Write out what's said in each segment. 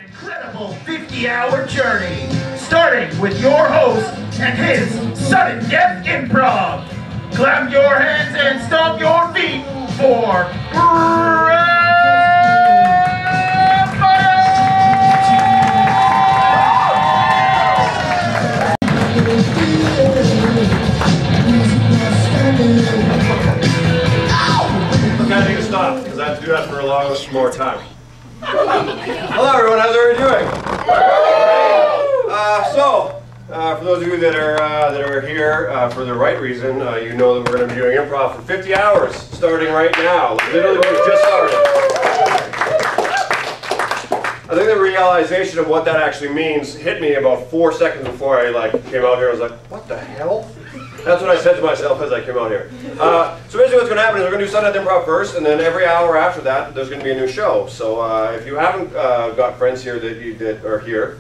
Incredible 50-hour journey, starting with your host and his Sudden Death Improv. Clap your hands and stomp your feet for I need to stop because I have to do that for a long more time. Hello everyone, how's everyone doing? For those of you that are here for the right reason, you know that we're going to be doing improv for 50 hours, starting right now. Literally, we just started. I think the realization of what that actually means hit me about 4 seconds before I came out here. I was like, what the hell? That's what I said to myself as I came out here. So basically what's going to happen is we're going to do Sudden Death Improv first, and then every hour after that, there's going to be a new show. So if you haven't got friends here that are here.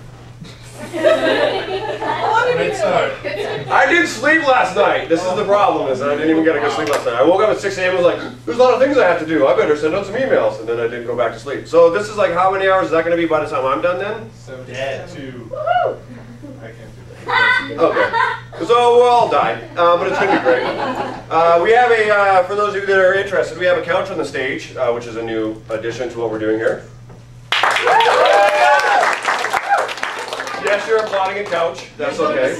Great start. I didn't sleep last night. This is the problem, is that I didn't even get to go sleep last night. I woke up at 6 a.m. and was like, there's a lot of things I have to do. I better send out some emails. And then I didn't go back to sleep. So this is like, how many hours is that going to be by the time I'm done then? 72. I can't do that. Okay. So we'll all die, but it's going to be great. We have for those of you that are interested, we have a couch on the stage, which is a new addition to what we're doing here. Yes, you're applauding a couch. That's okay.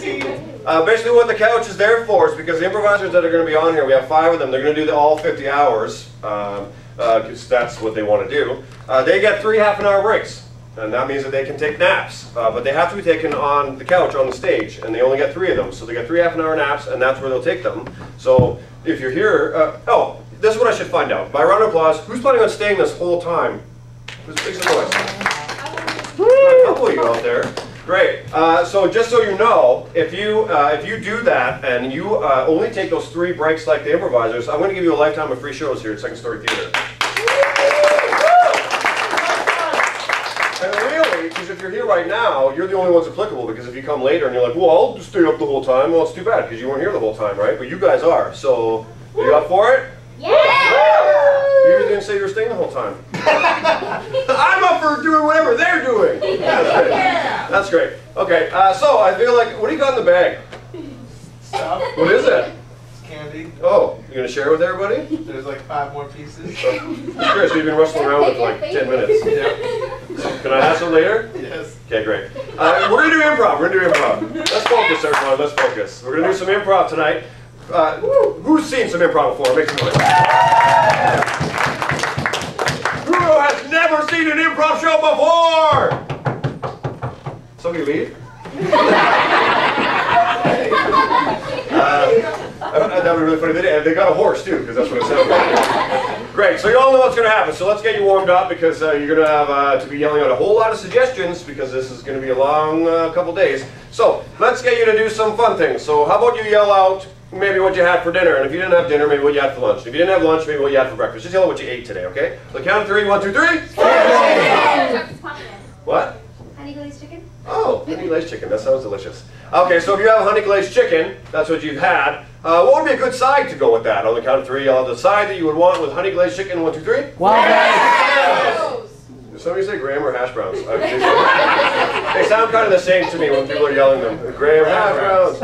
Basically what the couch is there for is because the improvisers that are going to be on here, we have 5 of them, they're going to do all 50 hours, because that's what they want to do. They get 3 half-an-hour breaks. And that means that they can take naps, but they have to be taken on the couch on the stage, and they only get 3 of them. So they get 3 half-an-hour naps, and that's where they'll take them. So if you're here, oh, this is what I should find out. By round of applause, who's planning on staying this whole time? Make some noise. A couple of you out there. Great. So just so you know, if you do that and you only take those 3 breaks like the improvisers, I'm going to give you a lifetime of free shows here at Second Story Theater. And really, because if you're here right now, you're the only ones applicable, because if you come later and you're like, well, I'll just stay up the whole time, well, it's too bad, because you weren't here the whole time, right? But you guys are, so are you up for it? Yeah! You didn't say you were staying the whole time. I'm up for doing whatever they're doing. That's great. That's great. Okay, so I feel like, what do you got in the bag? Stuff. What is it? It's candy. Oh, you're going to share it with everybody? There's like 5 more pieces. Chris, we've been wrestling around with like 10 minutes. Yeah. Can I have some later? Yes. Okay, great. We're going to do improv. We're going to do improv. Let's focus, everyone. Let's focus. We're going to do some improv tonight. Who's seen some improv before? Make some noise. Who has never seen an improv show before? Somebody leave? That would be really funny. They got a horse too, because that's what it sounded like. Great, so you all know what's going to happen. So let's get you warmed up, because you're going to have to be yelling out a whole lot of suggestions, because this is going to be a long couple days. So let's get you to do some fun things. So how about you yell out maybe what you had for dinner, and if you didn't have dinner, maybe what you had for lunch. If you didn't have lunch, maybe what you had for breakfast. Just yell out what you ate today, okay? So count of 3, 1, 2, 3. What? Honey glazed chicken? Oh, honey glazed chicken. That sounds delicious. Okay, so if you have honey glazed chicken, that's what you've had. What would be a good side to go with that? On the count of 3, yell out the side that you would want with honey glazed chicken. 1, 2, 3. Wow. Did somebody say graham or hash browns? They sound kind of the same to me when people are yelling them. Graham, hash browns.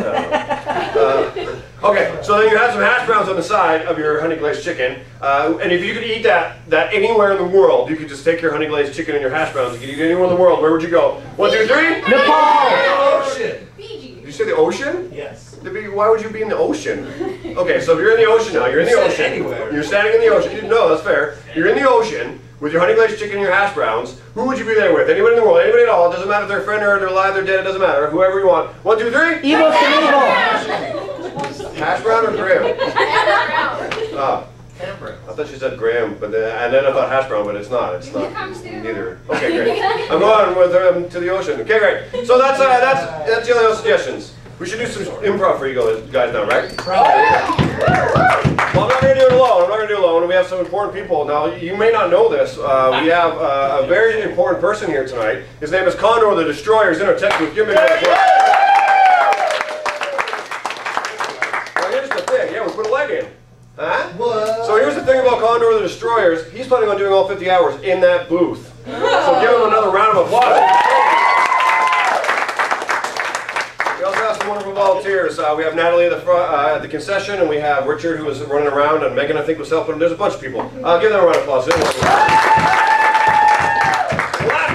Okay, so then you have some hash browns on the side of your honey glazed chicken, and if you could eat that anywhere in the world, you could just take your honey glazed chicken and your hash browns. You could eat it anywhere in the world. Where would you go? 1, 2, 3. Nepal! Ocean! Fiji. Did you say the ocean? Yes. Why would you be in the ocean? Okay, so if you're in the ocean now, you're in the ocean. Anywhere. You're standing in the ocean. No, that's fair. You're in the ocean with your honey glazed chicken and your hash browns. Who would you be there with? Anybody in the world? Anybody at all? It doesn't matter if they're a friend or they're alive, they're dead. It doesn't matter. Whoever you want. 1, 2, 3. Evil Hash brown or graham? Ah. Camper. I thought she said graham, but and then I thought hash brown, but it's not. It's not neither. Okay, great. I'm going with to the ocean. Okay, great. So that's the only other suggestions. We should do some improv for you guys now, right? Probably. Well, I'm not going to do it alone. I'm not going to do it alone. We have some important people. Now, you may not know this. We have a very important person here tonight. His name is Condor the Destroyer. He's in our tech booth. Give him a big applause. Now, here's the thing. Yeah, we put a leg in. Huh? What? So here's the thing about Condor the Destroyers. He's planning on doing all 50 hours in that booth. So give them another round of applause. We also have some wonderful volunteers. We have Natalie at the front, at the concession, and we have Richard, who was running around, and Megan, I think, was helping. There's a bunch of people. Give them a round of applause. Last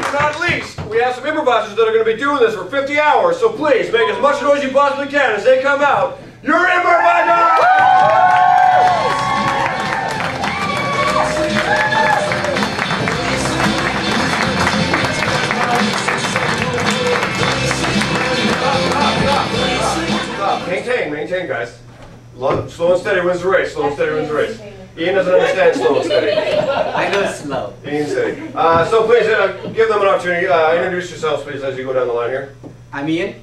but not least, we have some improvisers that are going to be doing this for 50 hours, so please make as much noise as you possibly can as they come out. You're improvisers! Maintain, guys. Slow and steady wins the race. Slow and steady wins the race. Ian doesn't understand slow and steady. I go slow. Ian steady. So please give them an opportunity. Introduce yourselves, please, as you go down the line here. I'm Ian.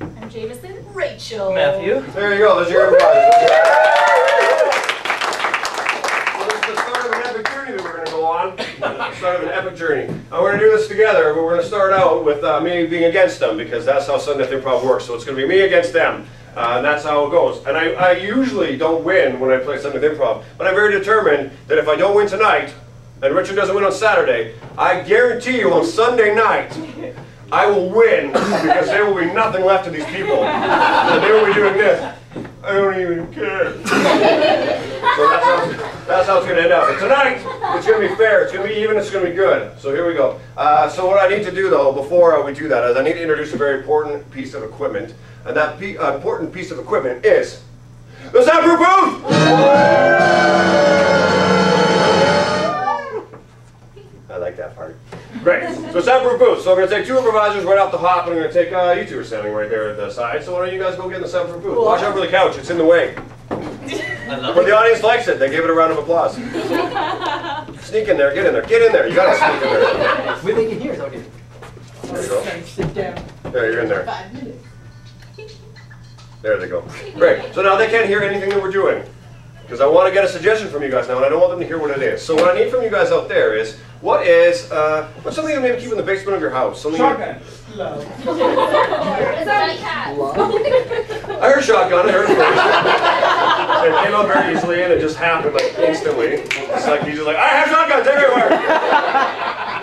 I'm Jameson. Rachel. Matthew. There you go. There's your improvisers. Well, this is the start of an epic journey that we're going to go on. The start of an epic journey. We're going to do this together, but we're going to start out with me being against them, because that's how Sudden Death Improv works. So it's going to be me against them. And that's how it goes. And I usually don't win when I play Sudden Death Improv, but I'm very determined that if I don't win tonight, and Richard doesn't win on Saturday, I guarantee you on Sunday night, I will win, because there will be nothing left of these people. And they will be doing this. I don't even care. So that's how it's going to end up. But tonight, it's going to be fair. It's going to be even. It's going to be good. So here we go. So what I need to do, though, before we do that, is I need to introduce a very important piece of equipment. And that important piece of equipment is the soundproof booth! I like that part. Great. So soundproof booth. So I'm going to take two improvisers right off the hop, and I'm going to take, you two are standing right there at the side, so why don't you guys go get in the soundproof booth. Watch out for the couch, it's in the way. But the audience likes it, they gave it a round of applause. Sneak in there, get in there, you gotta sneak in there. We make it here, don't you? There you go. Sit down. There, you're in there. 5 minutes. There they go. Great. So now they can't hear anything that we're doing, because I want to get a suggestion from you guys now, and I don't want them to hear what it is. So what I need from you guys out there is, what's something you maybe keep in the basement of your house? Shotgun. Love. Is that a cat? I heard shotgun, I heard it first. It came out very easily, and it just happened like instantly. It's like he's just like, I have shotguns everywhere!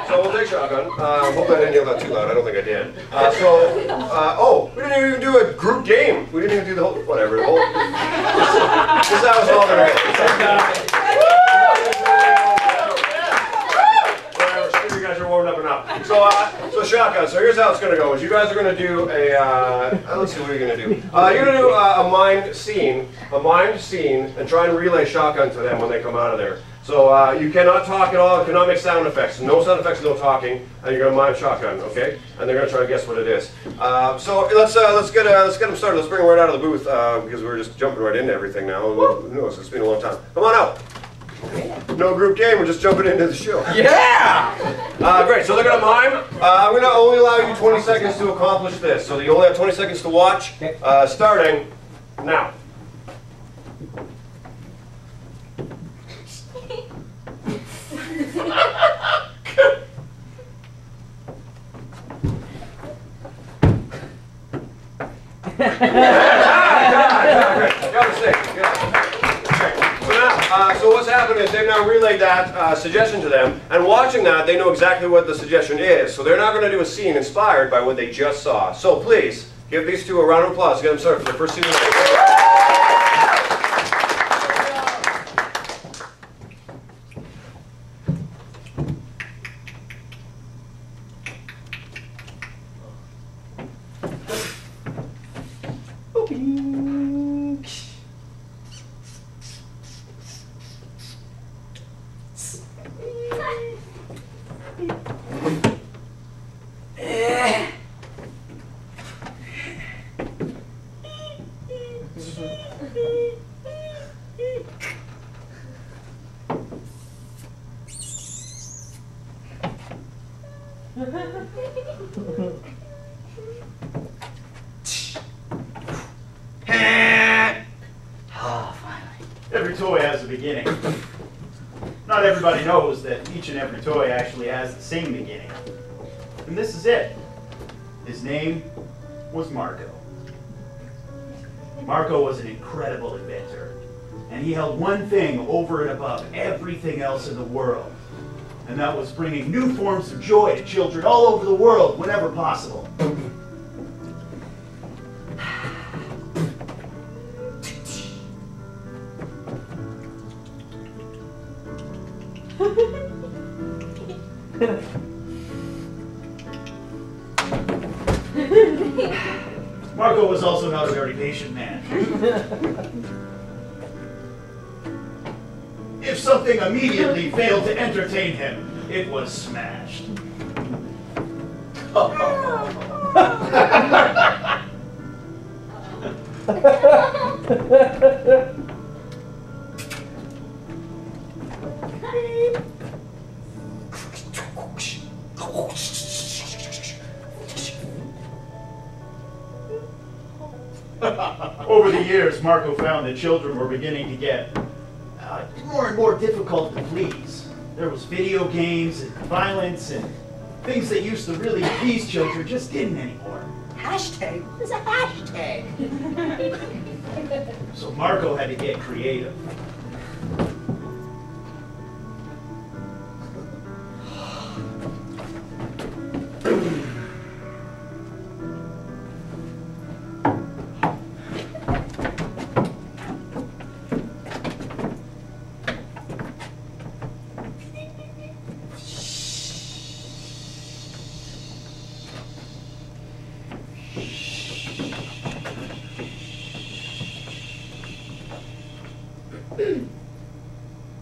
So we'll take shotgun. Hope I didn't yell that too loud. I don't think I did. Oh, we didn't even do a group game. We didn't even do the whole, whatever. The whole, that was all there is. Whatever, screw you guys are warmed up enough. So shotgun. So here's how it's going to go. Is you guys are going to do a, let's see what you're going to do. You're going to do a mind scene, and try and relay shotgun to them when they come out of there. So you cannot talk at all, cannot make sound effects. No sound effects, no talking, and you're going to mime shotgun, okay? And they're going to try to guess what it is. So let's get them started. Let's bring them right out of the booth, because we're just jumping right into everything now. Who knows, it's been a long time. Come on out. No group game, we're just jumping into the show. Yeah! Great, so they're going to mime. I'm going to only allow you 20 seconds to accomplish this. So you only have 20 seconds to watch, starting now. So what's happened is they've now relayed that suggestion to them, and watching that, they know exactly what the suggestion is. So they're not going to do a scene inspired by what they just saw. So please, give these two a round of applause to get them started for their first scene of the night. Every toy has a beginning. Not everybody knows that each and every toy actually has the same beginning. And this is it. His name was Marco. Marco was an incredible inventor, and he held one thing over and above everything else in the world, And that was bringing new forms of joy to children all over the world whenever possible. Marco was also not a very patient man. If something immediately failed to entertain him, it was smashed. Over the years, Marco found that children were beginning to get more and more difficult to please. There was video games and violence and things that used to really please children just didn't anymore. Hashtag? What is a hashtag? So Marco had to get creative.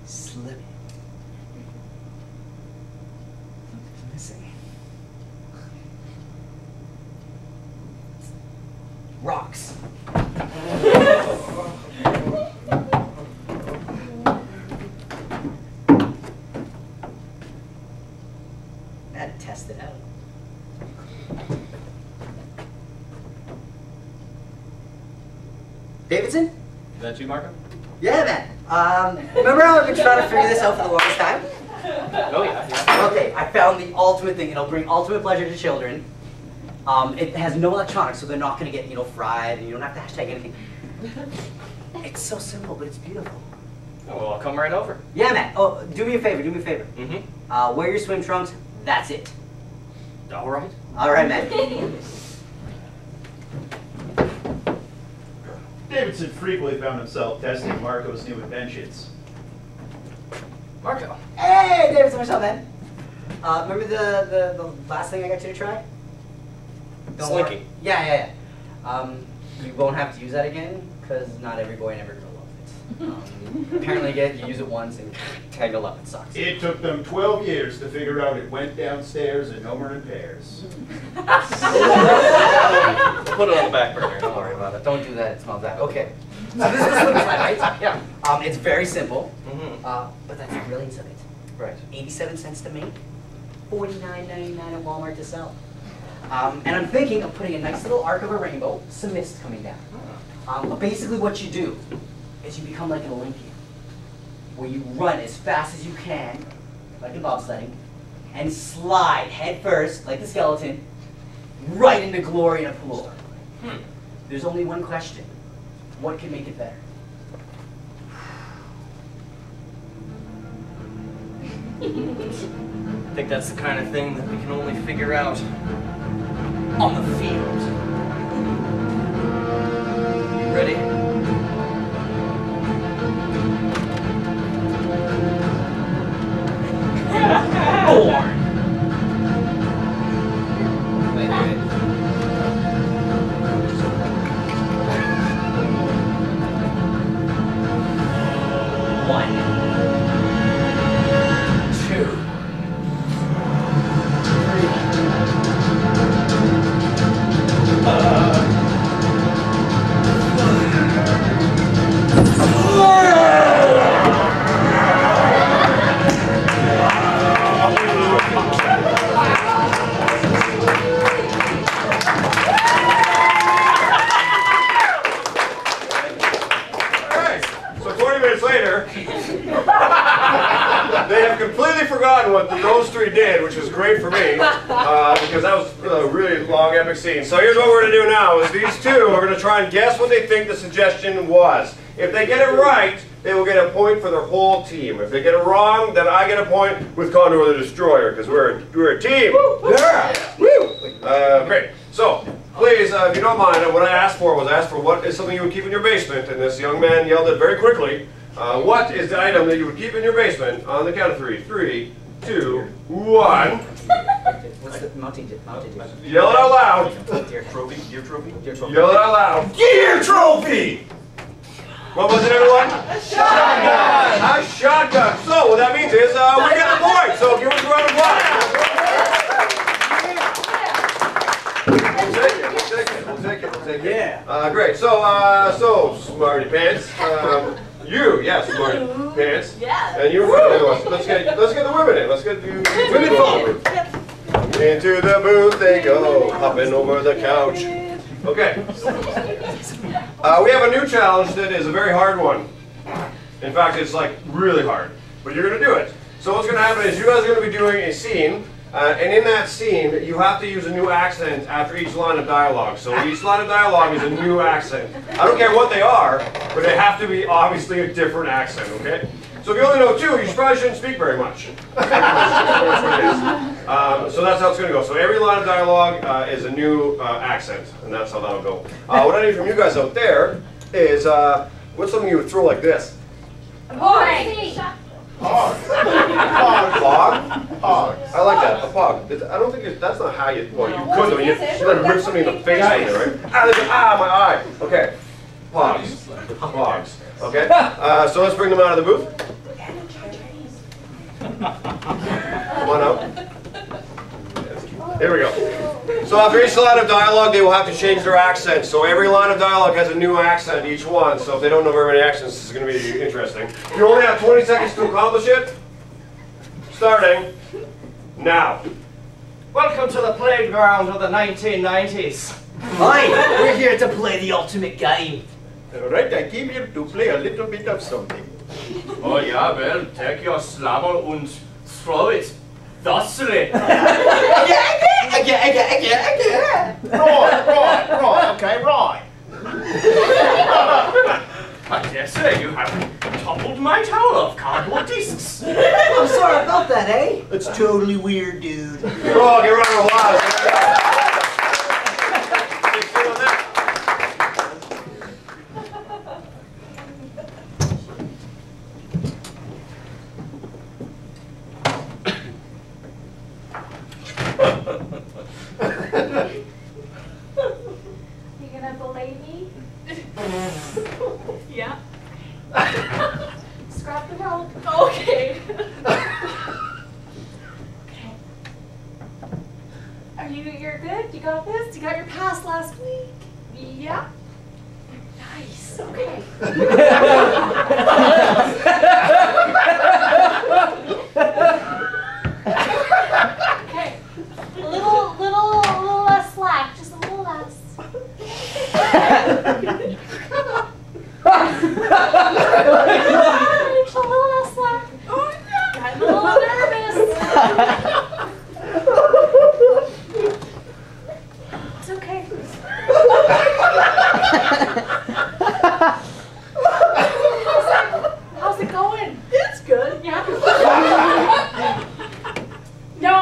Slip. Something's missing. Rocks. Had to test it out. Davidson? Is that you, Marco? Yeah, man. Remember how I've been trying to figure this out for the longest time? Oh, yeah. Okay, I found the ultimate thing. It'll bring ultimate pleasure to children. It has no electronics, so they're not going to get, fried, and you don't have to hashtag anything. It's so simple, but it's beautiful. Oh, well, I'll come right over. Yeah, man. Oh, do me a favor. Mm-hmm. Wear your swim trunks. That's it. All right. All right, man. Davidson frequently found himself testing Marco's new inventions. Marco. Hey, Davidson, what's up, man? Remember the last thing I got you to try? Slinky. Worry. Yeah. You won't have to use that again, because not every boy and every girl loves it. Apparently, you use it once and tangle up. It sucks. It took them 12 years to figure out it went downstairs in Homer and Pears. Put it on the back burner. Don't worry about it. Don't do that. It smells bad. Okay. So this is the slip slide, right? Yeah. It's very simple, Mm-hmm. but that's the brilliance of it. Right. 87 cents to make, $49.99 at Walmart to sell. And I'm thinking of putting a nice little arc of a rainbow, some mist coming down. But basically what you do is you become like an Olympian, where you run as fast as you can, like in bobsledding, and slide head first, like the skeleton, right into glory in a pool. There's only one question. What can make it better? I think that's the kind of thing that we can only figure out On the field. You ready? Born. Wait. One. Two. Alright, so 20 minutes later, they have completely forgotten what those three did, which was great for me, because that was a really long, epic scene. So here's what we're going to do now, is these two are going to try and guess what they think the suggestion was. If they get it right, they will get a point for their whole team. If they get it wrong, then I get a point with Condor the Destroyer, because we're a team. Yeah! Woo! Great. So, please, if you don't mind, what I asked for what is something you would keep in your basement, and this young man yelled it very quickly. What is the item that you would keep in your basement on the count of 3? 3, 2, 1. What's the Monty? Yell it out loud. Dear trophy. Yell it out loud. Gear trophy! What was it, everyone? A shotgun! A shotgun! So, what that means is, we get a point! So, give us a round of applause! We'll take it. Yeah. Great. So, Smarty Pants. Yes, Smarty Pants. Yeah. And you let's get the women in. Let's get the women forward. Into the booth they go, hopping over the couch. Okay. We have a new challenge that is a very hard one. In fact, it's like really hard. But you're going to do it. So what's going to happen is you guys are going to be doing a scene. And in that scene, you have to use a new accent after each line of dialogue. So each line of dialogue is a new accent. I don't care what they are, but they have to be obviously a different accent, okay? So if you only know 2, you probably shouldn't speak very much. So that's how it's going to go. So every line of dialogue is a new accent, and that's how that'll go. What I need from you guys out there is, what's something you would throw like this? Pog. I like that. A pog. I don't think that's not how you. Well, you could. I mean, you let rip somebody in the face right there, right? My eye. Okay. Pogs. Okay. So let's bring them out of the booth. Come on out. Here we go. So after each line of dialogue, they will have to change their accent. So every line of dialogue has a new accent, each one. So if they don't know very many accents, this is going to be interesting. You only have 20 seconds to accomplish it. Starting now. Welcome to the playground of the 1990s. Hi, we're here to play the ultimate game. Alright, I came here to play a little bit of something. Oh yeah, well, take your slammer and throw it. Thusly. Right. I dare say you have toppled my tower of cardboard discs. I'm sorry about that, eh? It's totally weird, dude. Oh, get around the applause. You gonna belay me? Yeah. Scrap the rope. Okay. Okay. You're good? You got this? You got your pass last week? Yeah. Nice. Okay. Okay. A little less slack. Just a little less. Rachel, a little less slack. Got a little nervous. It's okay. How's it going? It's good. Yeah. No,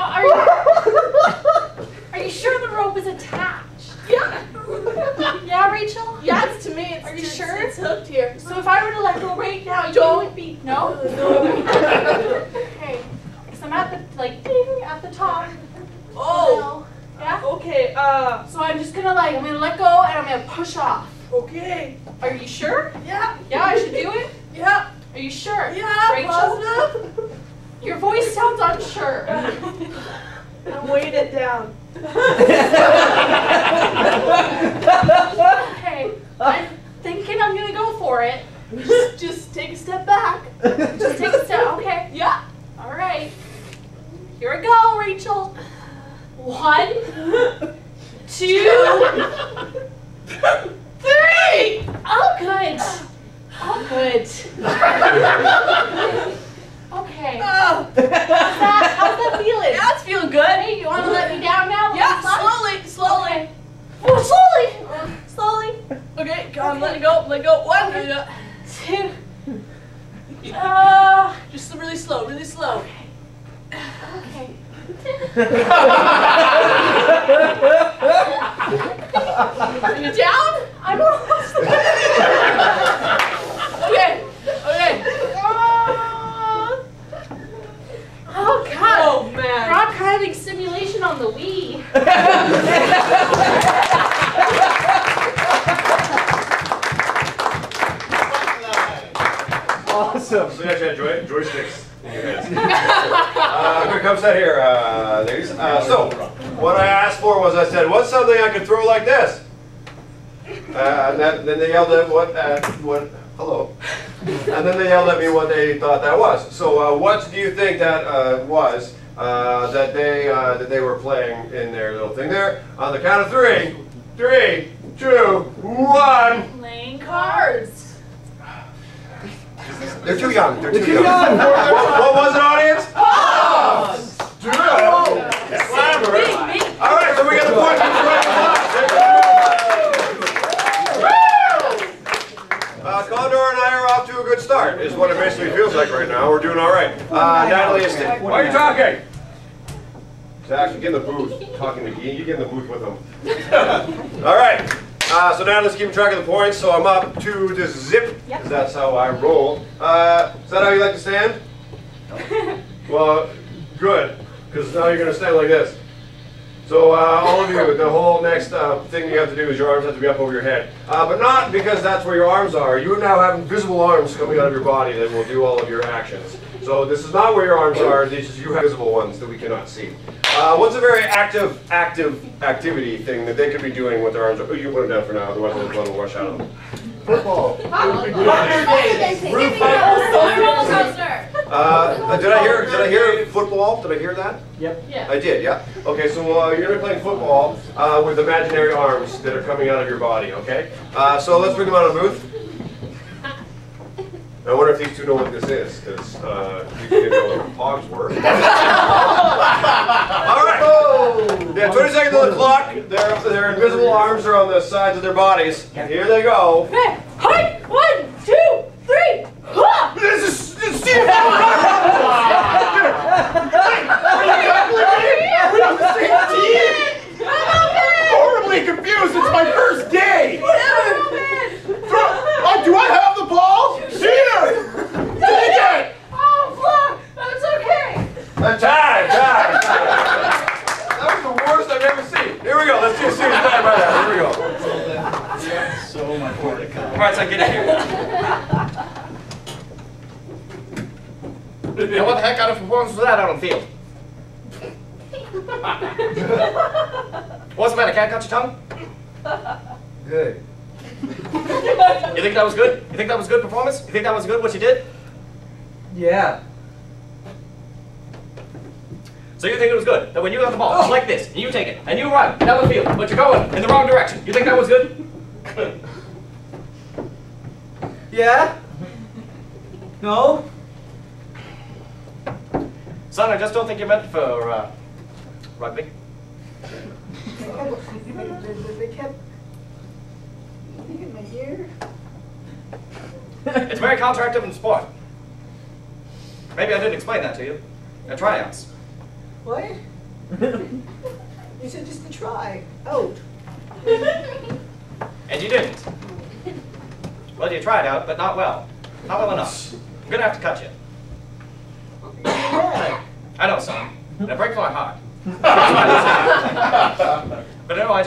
are you sure the rope is attached? Yeah. Yeah, Rachel? Yeah, it's to me. Are you sure? It's hooked here. So if I were to let go right now, you would be... No? Okay. Because I'm at the, ding, at the top. Oh. Yeah? Okay, so I'm just gonna, I'm gonna let go and I'm gonna push off. Okay. Are you sure? Yeah. Yeah, I should do it? Yeah. Are you sure? Yeah, Rachel? Positive. Your voice sounds unsure. I'm weighing it down. Okay, I'm thinking I'm gonna go for it. Just take a step back. Just take a step, okay. Yeah. All right. Here we go, Rachel. 1, 2, 3. Oh, good. Oh, good. Okay. Oh. How's that feeling? Yeah, it's feeling good. Hey, you want to let me down now? Yeah, slowly. Okay. Oh, slowly. Okay, come on, let it go. 1, 2, Just really slow, really slow. Okay. Are you down? I'm almost there. Okay. Oh God. Oh man. Rock climbing simulation on the Wii. Awesome. So you actually had joysticks in your hands. Good come set here, ladies. So, what I asked for was, I said, what's something I could throw like this? And then they yelled at hello. And then they yelled at me what they thought that was. So, what do you think that was that they were playing in their little thing there? On the count of 3, 3, 2, 1. Playing cards. They're too young. They're too young. What was it, audience? Pause! Slammer. All right, so we got the point. Condor and I are off to a good start, is what it basically feels like right now. We're doing all right. Natalie is... Why are you talking? Zach, you get in the booth. Talking to you get in the booth with them. All right. So now let's keep track of the points. So I'm up to the zip, because that's how I roll. Is that how you like to stand? Well, good, because now you're going to stand like this. So all of you, the whole next thing you have to do is your arms have to be up over your head. But not because that's where your arms are. You now have invisible arms coming out of your body that will do all of your actions. So this is not where your arms are, these are you have visible ones that we cannot see. What's a very active activity thing that they could be doing with their arms? Oh, you put them down for now, otherwise the blood will rush out of them. Football. Did I hear football? Did I hear that? Yep. Yeah. I did, yeah. Okay, so you're going to be playing football with imaginary arms that are coming out of your body, okay? So let's bring them out of the booth. I wonder if these two know what this is, because you didn't know what hogs were. All right. Yeah, 20 seconds on the clock. Their invisible arms are on the sides of their bodies. Here they go. Okay. Hi! 1, 2, 3. Ha! This is Steve! We're on the same team! Horribly confused, it's my first day! Do I have the ball? Here! Take it! Oh, fuck! That's okay! Time! That was the worst I've ever seen. Here we go, let's do a serious time right now. Here we go. So much more to come. All right, so get in here. Now, what the heck kind of performance was that out on the field? What's the matter? Can't cut your tongue? Good. You think that was good? You think that was good performance? You think that was good what you did? Yeah. So you think it was good that when you got the ball, it's like this, and you take it, and you run down the field, but you're going in the wrong direction. You think that was good? Yeah? No? Son, I just don't think you're meant for rugby. They kept in my ear. It's very counteractive in sport. Maybe I didn't explain that to you. At tryouts. What? You said just to try. Out. And you didn't. Well, you tried out, but not well. Not well enough. I'm gonna have to cut you. Yeah. I know, son. That breaks my heart. But no, I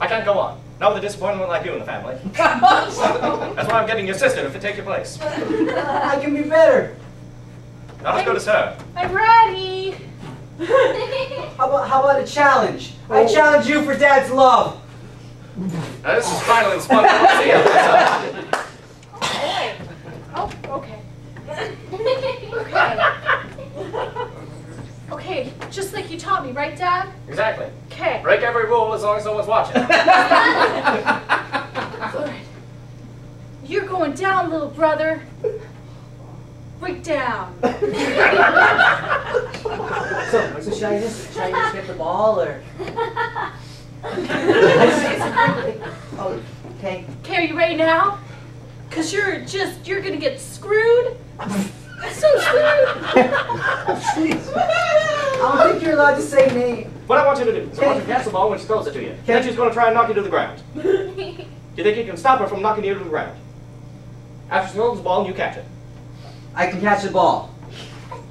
can't go on. Not with a disappointment like you in the family. That's why I'm getting your sister to take your place. I can be better. Not as good as her. I'm ready! How about a challenge? I challenge you for Dad's love. Now, this is finally the spot that we'll see. Oh, okay. Okay, just like you taught me, right, Dad? Exactly. Okay. Break every rule as long as someone's watching. Good. You're going down, little brother. Break down. So should I just get the ball or? Oh, okay. Okay, are you ready now? Cause you're gonna get screwed So sweet. I don't think you're allowed to say name. What I want you to do is I want you to catch the ball when she throws it to you. Then she's going to try and knock you to the ground. Do you think you can stop her from knocking you to the ground? After she throws the ball, you catch it. I can catch the ball.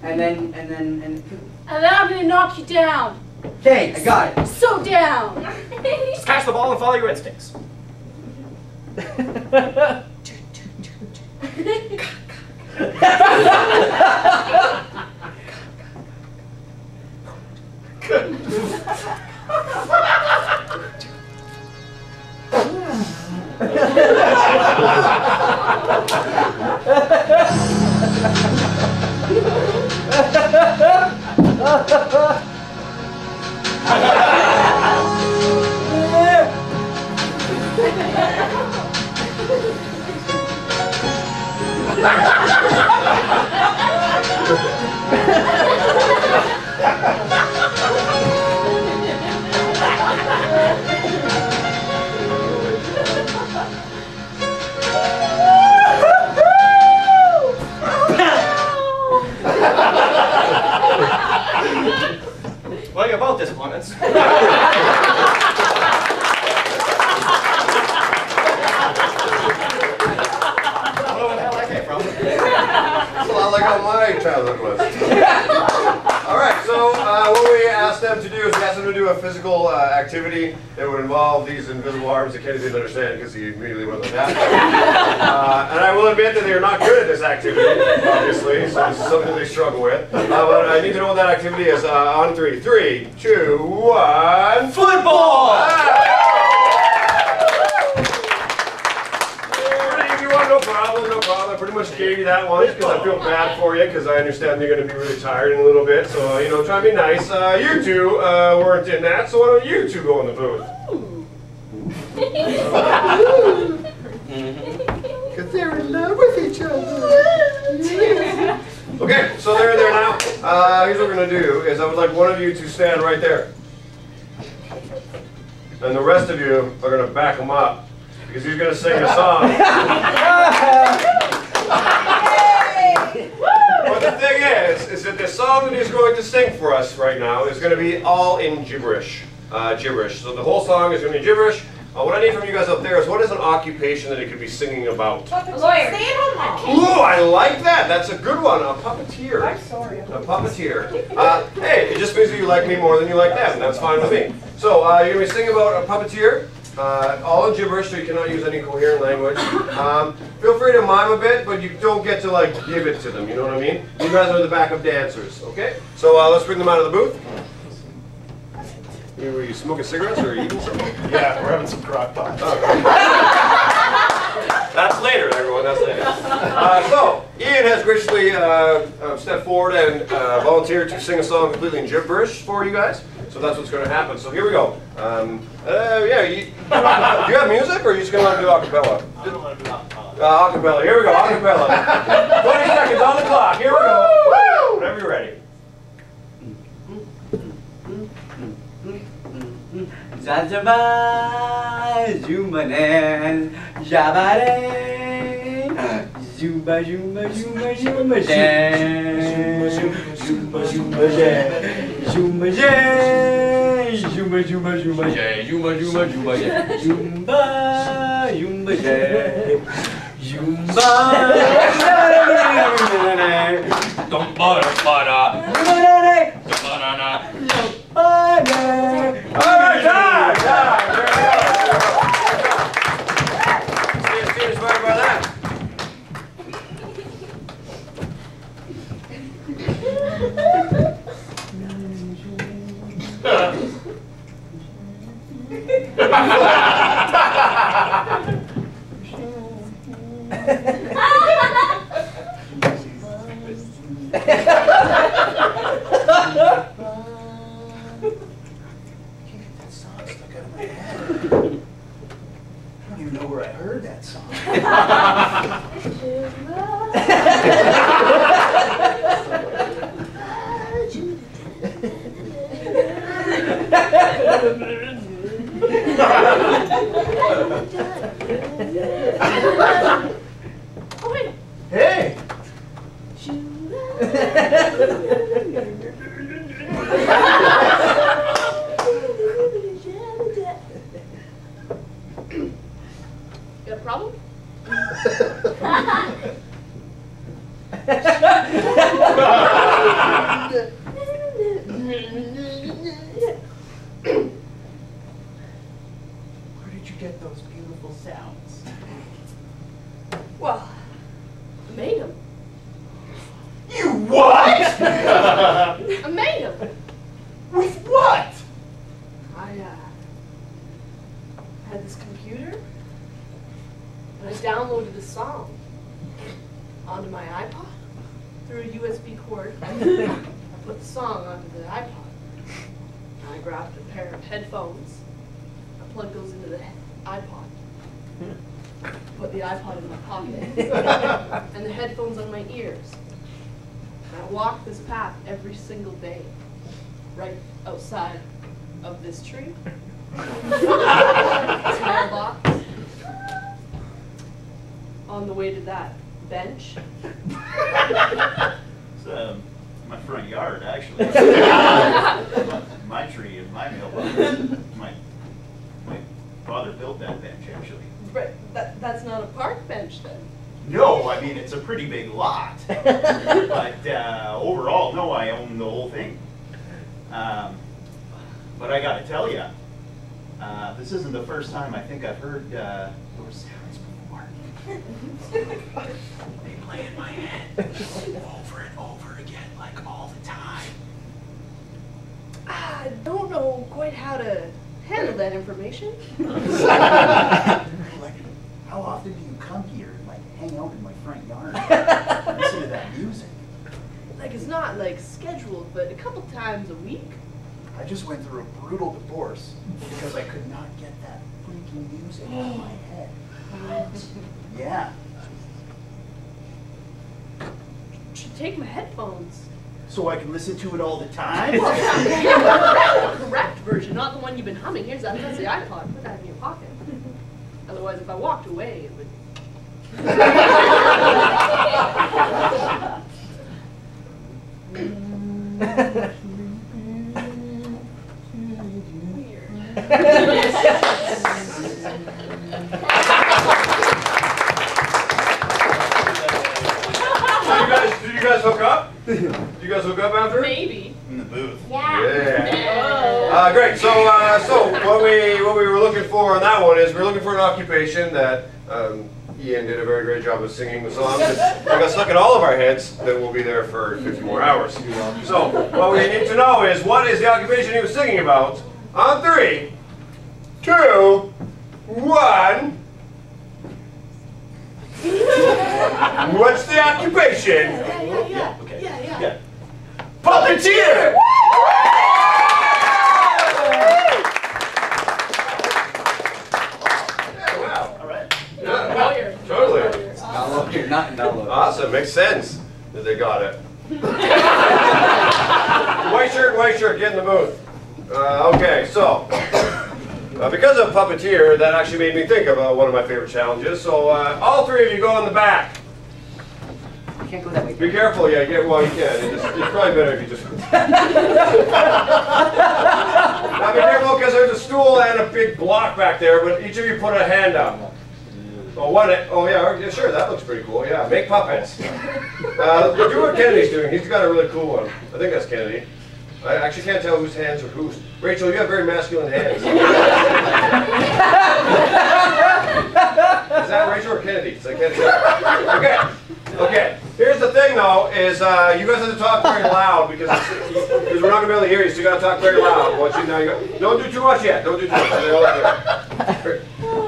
And then. And then I'm gonna knock you down. Okay, I got it. So down. Just catch the ball and follow your instincts. Well, you're both disappointments. I don't know where the hell that came from. It's a lot like how my childhood was. All right, so what we asked them to do is we asked them to do a physical activity that would involve these invisible arms that Kenny didn't understand because he immediately went like that. And I will admit that they are not good at this activity, obviously, so this is something they struggle with. But I need to know what that activity is. On three. 3, 2, 1. Football! No problem, no problem. I pretty much gave you that one because I feel bad for you because I understand you're going to be really tired in a little bit. So, you know, try to be nice. You two weren't in that, so why don't you two go in the booth? Because they're in love with each other. Okay, so they're there now. Here's what we're going to do is I would like one of you to stand right there. And the rest of you are going to back him up. Because he's going to sing a song. But the thing is that the song that he's going to sing for us right now is going to be all in gibberish. So the whole song is going to be gibberish. What I need from you guys up there is what is an occupation that he could be singing about? Lawyer. Ooh, I like that. That's a good one. A puppeteer. I'm sorry. A puppeteer. Hey, it just means that you like me more than you like them. That's fine with me. So you're going to be singing about a puppeteer. All in gibberish, so you cannot use any coherent language. Feel free to mime a bit, but you don't get to like give it to them, you know what I mean? You guys are the backup dancers, okay? So let's bring them out of the booth. Were you smoking cigarettes or eating something? Yeah, we're having some crock pot. That's later, everyone, that's later. So, Ian has graciously stepped forward and volunteered to sing a song completely in gibberish for you guys. So that's what's going to happen. So here we go. Yeah, do you have music, or are you just going to do acapella? I don't want to do acapella. Acapella. Here we go. Acapella. 20 seconds on the clock. Here we go. Woo! Whenever you're ready. Zanzibar, Zumanan, Jabare, Zumba, Zumba, Zumba, Zumba, Zumba, Zumba, Zumba, Zumba, Zumba, Zumba, Zumba, Zumba, Zumba, Zumba, Zumba, Zumba, Inspired by that. I don't even know where I heard that song. Oh, wait. Hey! Got a problem? Where did you get those beautiful sounds? Well, I made him. You what? I made him. With what? I had this computer, and I downloaded a song onto my iPod through a USB cord. I put the song onto the iPod, and I grabbed a pair of headphones. I plugged those into the iPod. Put the iPod in my pocket, and the headphones on my ears. And I walked this path every single day, right outside of this tree. This mailbox. On the way to that bench. It's my front yard, actually. My tree and my mailbox. My father built that bench, actually. But that's not a park bench then. No, I mean, it's a pretty big lot. But overall, no, I own the whole thing. But I gotta tell you, this isn't the first time I think I've heard those sounds before. They play in my head over and over again, like all the time. I don't know quite how to handle that information. Like, how often do you come here and like hang out in my front yard and listen to that music? Like, it's not like scheduled, but a couple times a week. I just went through a brutal divorce because I could not get that freaking music out of my head. Yeah. You should take my headphones. So I can listen to it all the time? The correct version, not the one you've been humming. Here's that. That's the iPod. Put that in your pocket. Otherwise, if I walked away, it would. Did you guys hook up? Did you guys hook up after? Maybe. In the booth. Yeah. Great. So what we were looking for on that one is we're looking for an occupation that Ian did a very great job of singing the song. It got stuck in all of our heads. Then we'll be there for 50 more hours. So what we need to know is what is the occupation he was singing about? On 3, 2, 1. What's the occupation? Yeah. Puppeteer! Wow. All right. Yeah, Lawyer. totally. You're not lawyer. Awesome. Makes sense that they got it. White shirt, get in the booth. Okay, so because of Puppeteer, that actually made me think about one of my favorite challenges. So all 3 of you go in the back. You can't go that way. Be careful, yeah, well, you can. It's probably better if you just... Now be careful because there's a stool and a big block back there, but each of you put a hand up. Oh yeah, sure, that looks pretty cool. Yeah, make puppets. Do what Kennedy's doing. He's got a really cool one. I think that's Kennedy. I actually can't tell whose hands are whose. Rachel, you have very masculine hands. Is that Rachel or Kennedy? I can't tell. Okay. Here's the thing, though, is you guys have to talk very loud because we're not going to be able to hear you, so you got to talk very loud. Don't do too much yet. Don't do too much.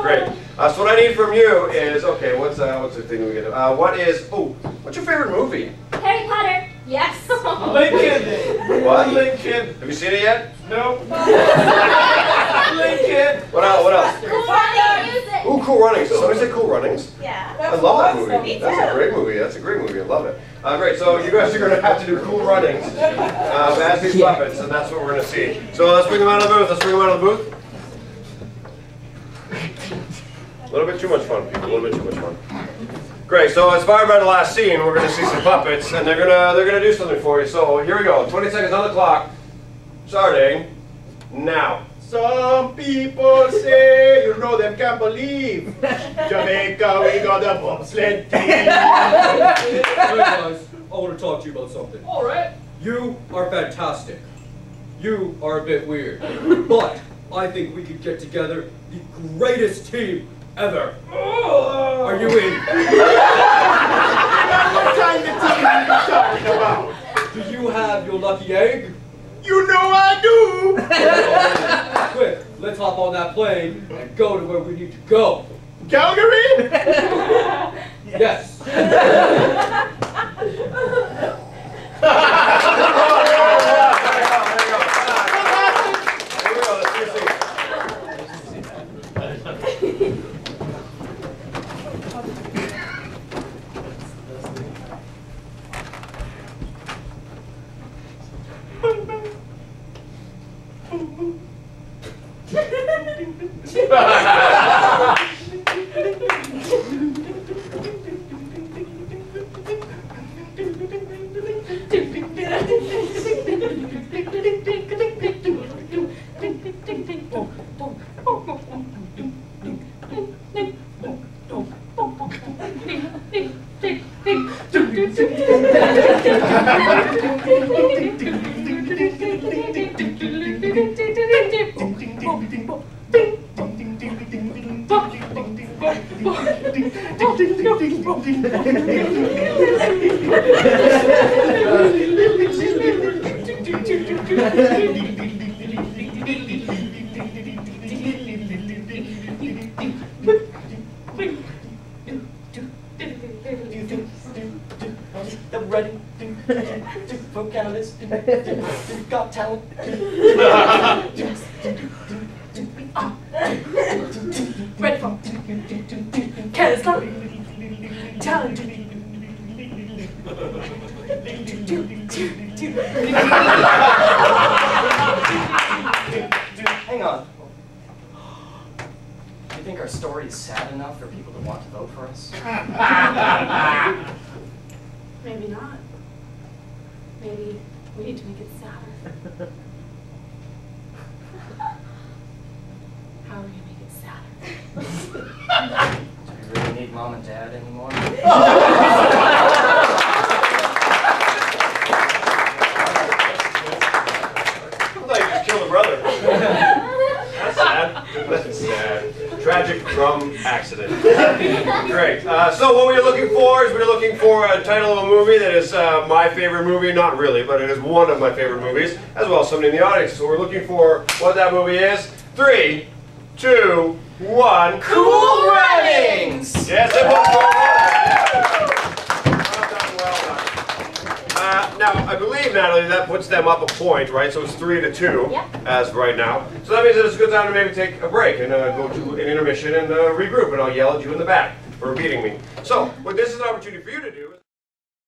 Great. So what I need from you is, okay, what's the thing we get? What's your favorite movie? Harry Potter. Yes. Lincoln! What? Lincoln! Have you seen it yet? Nope. Lincoln! What else? Cool Running music. Ooh, Cool Runnings. Did somebody say Cool Runnings? Yeah. I love that movie. Me That's a great movie. I love it. Great, so you guys are going to have to do Cool Runnings as these puppets, and that's what we're going to see. So let's bring them out of the booth. A little bit too much fun, people. A little bit too much fun. Great. So inspired by the last scene, we're going to see some puppets, and they're gonna do something for you. So here we go. 20 seconds on the clock. Starting now. Some people say, you know, them can't believe. Jamaica, we got a bobsled team. Hey guys, I want to talk to you about something. All right. You are fantastic. You are a bit weird. But I think we could get together the greatest team ever. Are you in? What kind of team are you talking about? Do you have your lucky egg? You know I do. Quick, let's hop on that plane and go to where we need to go. Calgary? Yes. The ready vocalist got talent. Ready for Canada's Got Talent. Hang on. Do you think our story is sad enough for people to want to vote for us? Maybe not. Maybe we need to make it sadder. How are we gonna make it sadder? Do we really need mom and dad anymore? I thought you just killed a brother. That's sad. That's sad. Tragic drum accident. Great. So what we're looking for is we're looking for a title of a movie that is my favorite movie. Not really, but it is one of my favorite movies, as well as somebody in the audience. So we're looking for what that movie is. 3, 2, 1. Cool Runnings! Yes, it was Cool Runnings. Well done, well done. Now, I believe, Natalie, that puts them up a point, right? So it's 3-2 as of right now. So that means that it's a good time to maybe take a break and go to an intermission and regroup, and I'll yell at you in the back for beating me. So what this is an opportunity for you to do is